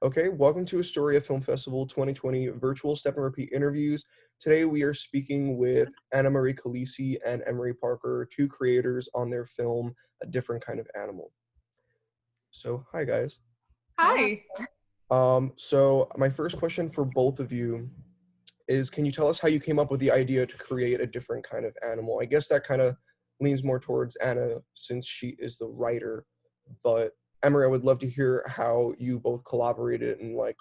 Okay, welcome to Astoria Film Festival 2020 virtual step and repeat interviews. Today we are speaking with Marie Calise and Emory Parker, two creators on their film A Different Kind of Animal. So, hi guys. Hi. So my first question for both of you is, can you tell us how you came up with the idea to create a different kind of animal? I guess that kind of leans more towards Anna since she is the writer, but Emory, I would love to hear how you both collaborated and like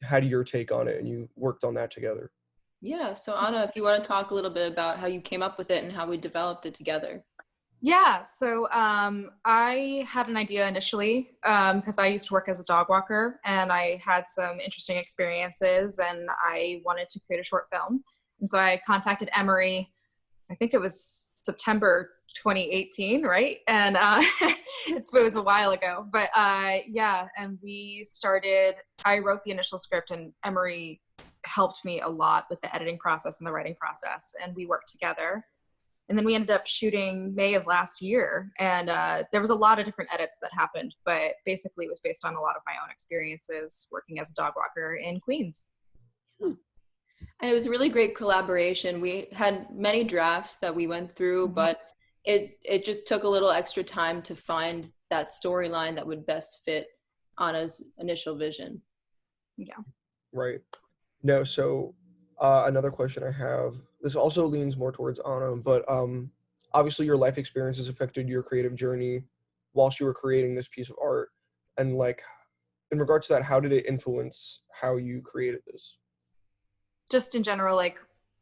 had your take on it and you worked on that together. Yeah, so Anna, if you want to talk a little bit about how you came up with it and how we developed it together. Yeah, so I had an idea initially because I used to work as a dog walker and I had some interesting experiences and I wanted to create a short film. And so I contacted Emory, I think it was September 2018, right? And it was a while ago, but yeah, and I wrote the initial script and Emory helped me a lot with the editing process and the writing process, and we worked together. And then we ended up shooting May of last year, and there was a lot of different edits that happened, but basically it was based on a lot of my own experiences working as a dog walker in Queens. And it was a really great collaboration. We had many drafts that we went through, but it just took a little extra time to find that storyline that would best fit Anna's initial vision. Yeah. Right. No, so another question I have, this also leans more towards Anna, but obviously your life experiences affected your creative journey whilst you were creating this piece of art. And like, in regards to that, how did it influence how you created this? Just in general, like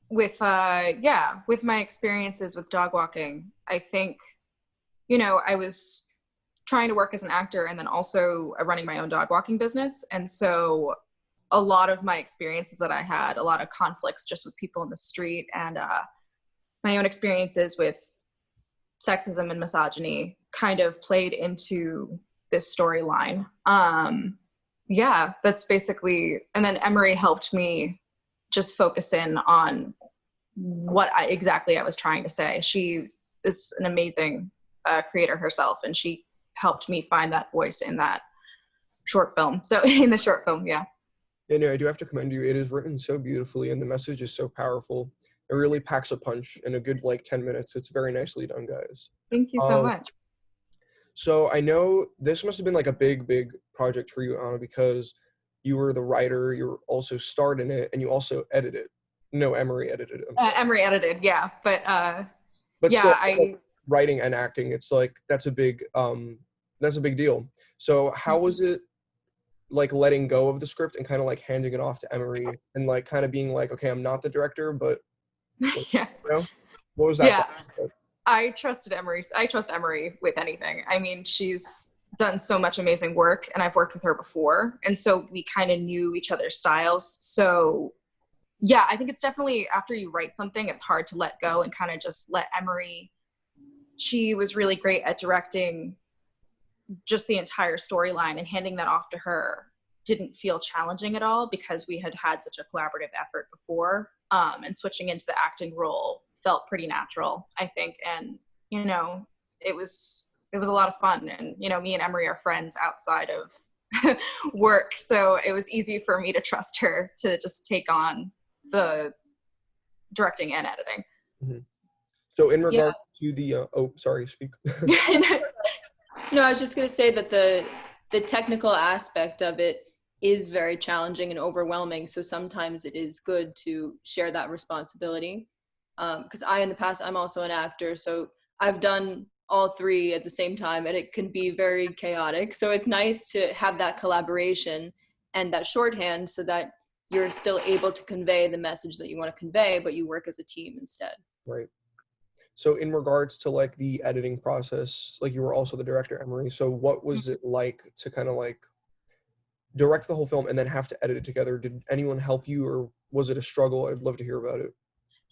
with my experiences with dog walking, I think, I was trying to work as an actor and then also running my own dog walking business. And so a lot of my experiences that I had, a lot of conflicts just with people in the street and my own experiences with sexism and misogyny kind of played into this storyline. Yeah, that's basically, and then Emory helped me just focus in on what exactly I was trying to say. She is an amazing creator herself, and she helped me find that voice in that short film. So in the short film, yeah. Yeah, no, I do have to commend you. It is written so beautifully and the message is so powerful. It really packs a punch in a good like 10 minutes. It's very nicely done, guys. Thank you so much. So I know this must have been like a big project for you, Anna, because you were the writer, you were also starred in it, and you also edited. No, Emory edited it. Emory edited, yeah, but yeah, still, like, writing and acting, it's like that's a big deal. So how was it like letting go of the script and kind of like handing it off to Emory and like kind of being like, okay, I'm not the director, but yeah, what was that? Yeah. I trust Emory with anything. I mean, she's done so much amazing work and I've worked with her before. And so we kind of knew each other's styles. So yeah, I think it's definitely after you write something, it's hard to let go and kind of just let Emory. She was really great at directing just the entire storyline, and handing that off to her didn't feel challenging at all because we had had such a collaborative effort before. And switching into the acting role felt pretty natural, I think. And, it was a lot of fun. And, me and Emory are friends outside of work. So it was easy for me to trust her to just take on the directing and editing. Mm-hmm. So in regard to the, sorry, speak. No, I was just going to say that the technical aspect of it is very challenging and overwhelming. So sometimes it is good to share that responsibility. Because in the past, I'm also an actor. So I've done all three at the same time and it can be very chaotic. So it's nice to have that collaboration and that shorthand so that you're still able to convey the message that you want to convey, but you work as a team instead. Right. So in regards to like the editing process, like you were also the director, Emory. So what was it like to kind of like direct the whole film and then have to edit it together? Did anyone help you or was it a struggle? I'd love to hear about it.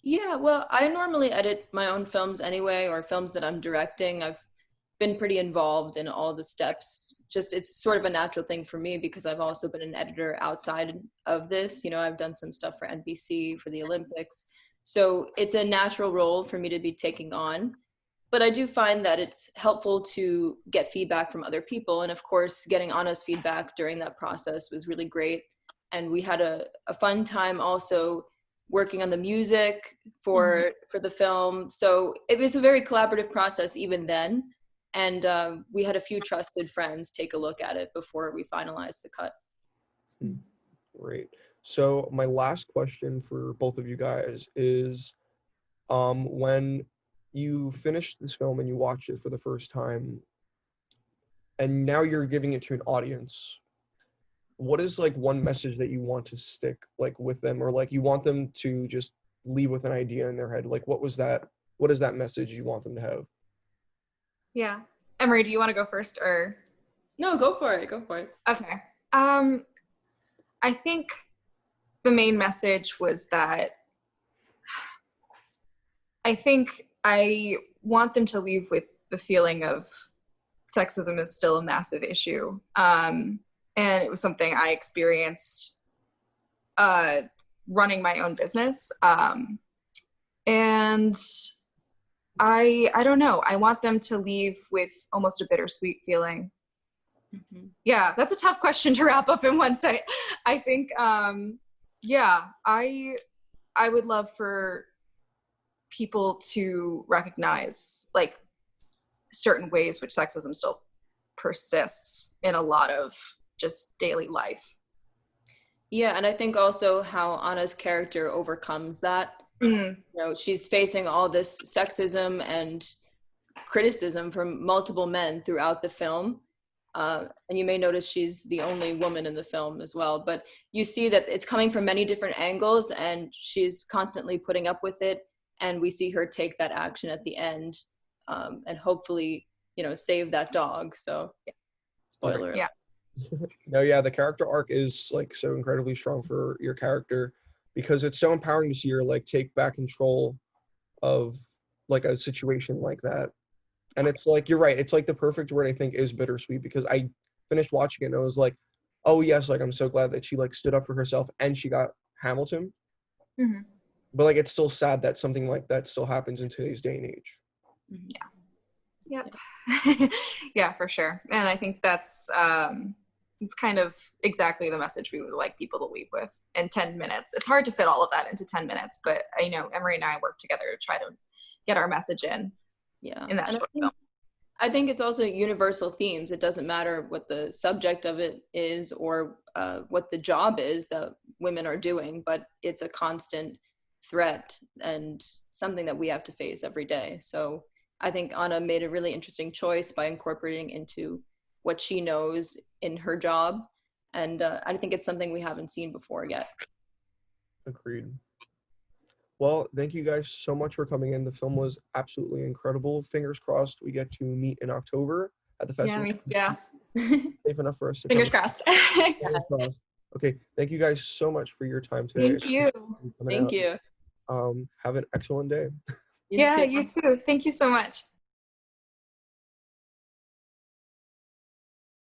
Yeah, well, I normally edit my own films anyway, or films that I'm directing. I've been pretty involved in all the steps. Just it's sort of a natural thing for me because I've also been an editor outside of this. I've done some stuff for NBC, for the Olympics. So it's a natural role for me to be taking on. But I do find that it's helpful to get feedback from other people. And of course, getting Anna's feedback during that process was really great. And we had a fun time also working on the music for the film. So it was a very collaborative process even then. And we had a few trusted friends take a look at it before we finalized the cut. Great. So my last question for both of you guys is, when you finished this film and you watched it for the first time, and now you're giving it to an audience, what is like one message that you want to stick like with them, or like you want them to just leave with an idea in their head? Like what is that message you want them to have? Yeah. Emory, do you want to go first or? No, go for it. Okay. I think the main message was that I think I want them to leave with the feeling of sexism is still a massive issue. And it was something I experienced running my own business. And I don't know, I want them to leave with almost a bittersweet feeling. Yeah, that's a tough question to wrap up in one second. I think, yeah, I would love for people to recognize like certain ways which sexism still persists in a lot of just daily life. Yeah, and I think also how Anna's character overcomes that. You know, she's facing all this sexism and criticism from multiple men throughout the film. And you may notice she's the only woman in the film as well, but you see that it's coming from many different angles and she's constantly putting up with it. And we see her take that action at the end, and hopefully, you know, save that dog. So, spoiler. Yeah. No, yeah, the character arc is like so incredibly strong for your character, because it's so empowering to see her like take back control of like a situation like that. And it's like, you're right, it's like the perfect word I think is bittersweet, because I finished watching it and I was like, oh yes, like I'm so glad that she like stood up for herself and she got Hamilton. But like it's still sad that something like that still happens in today's day and age. Yeah. Yep. Yeah, for sure. And I think that's it's kind of exactly the message we would like people to leave with in 10 minutes. It's hard to fit all of that into 10 minutes, but I know Emory and I work together to try to get our message in that short film. I think it's also universal themes. It doesn't matter what the subject of it is or what the job is that women are doing, but it's a constant threat and something that we have to face every day. So I think Anna made a really interesting choice by incorporating into what she knows in her job. And I think it's something we haven't seen before yet. Agreed. Well, thank you guys so much for coming in. The film was absolutely incredible. Fingers crossed we get to meet in October at the festival. Yeah. Safe enough for us to Fingers crossed. Fingers crossed. Okay, thank you guys so much for your time today. Thank you. Thank you. Have an excellent day. You too. Thank you so much.